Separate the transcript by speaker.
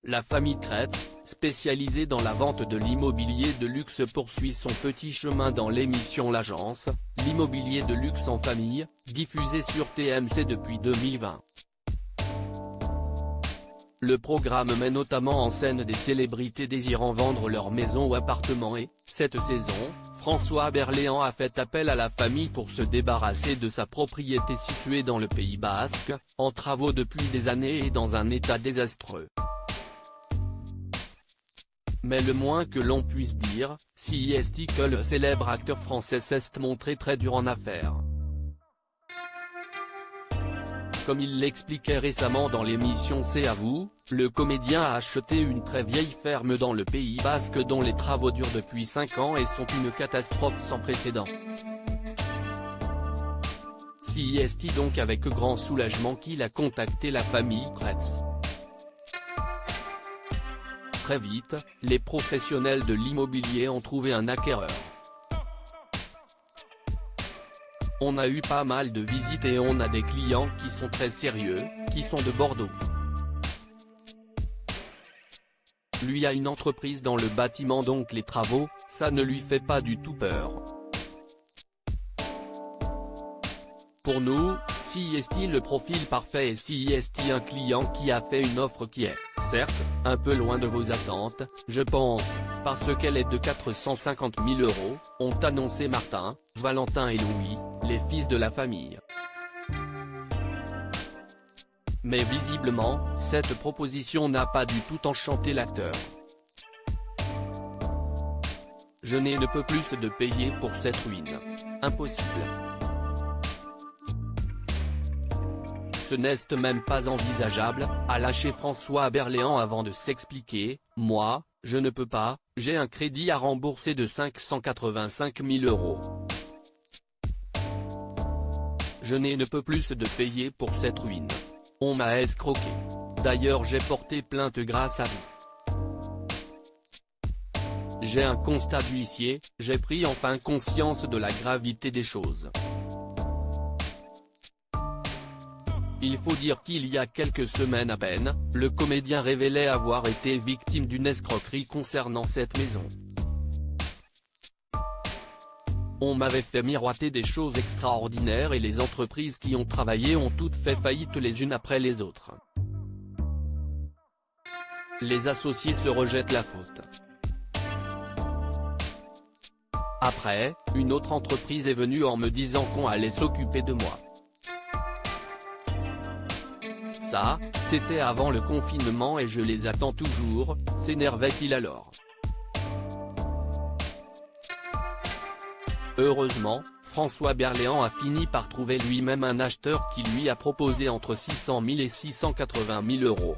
Speaker 1: La famille Kretz, spécialisée dans la vente de l'immobilier de luxe, poursuit son petit chemin dans l'émission L'Agence, l'immobilier de luxe en famille, diffusée sur TMC depuis 2020. Le programme met notamment en scène des célébrités désirant vendre leur maison ou appartement et, cette saison, François Berléand a fait appel à la famille pour se débarrasser de sa propriété située dans le Pays Basque, en travaux depuis des années et dans un état désastreux. Mais le moins que l'on puisse dire, c'est que le célèbre acteur français s'est montré très dur en affaires. Comme il l'expliquait récemment dans l'émission C'est à vous, le comédien a acheté une très vieille ferme dans le Pays Basque dont les travaux durent depuis 5 ans et sont une catastrophe sans précédent. C'est donc avec grand soulagement qu'il a contacté la famille Kretz. Très vite, les professionnels de l'immobilier ont trouvé un acquéreur. On a eu pas mal de visites et on a des clients qui sont très sérieux, qui sont de Bordeaux. Lui a une entreprise dans le bâtiment, donc les travaux, ça ne lui fait pas du tout peur. Pour nous, c'est le profil parfait et c'est un client qui a fait une offre qui est, certes, un peu loin de vos attentes, je pense, parce qu'elle est de 450 000 €, ont annoncé Martin, Valentin et Louis, les fils de la famille. Mais visiblement, cette proposition n'a pas du tout enchanté l'acteur. Je ne peux plus de payer pour cette ruine. Impossible. Ce n'est même pas envisageable, a lâché François Berléand avant de s'expliquer, moi, je ne peux pas, j'ai un crédit à rembourser de 585 000 €. Je ne peux plus de payer pour cette ruine. On m'a escroqué. D'ailleurs j'ai porté plainte grâce à vous. J'ai un constat d'huissier, j'ai pris enfin conscience de la gravité des choses. Il faut dire qu'il y a quelques semaines à peine, le comédien révélait avoir été victime d'une escroquerie concernant cette maison. On m'avait fait miroiter des choses extraordinaires et les entreprises qui ont travaillé ont toutes fait faillite les unes après les autres. Les associés se rejettent la faute. Après, une autre entreprise est venue en me disant qu'on allait s'occuper de moi. Ça, c'était avant le confinement et je les attends toujours, s'énervait-il alors. Heureusement, François Berléand a fini par trouver lui-même un acheteur qui lui a proposé entre 600 000 et 680 000 €.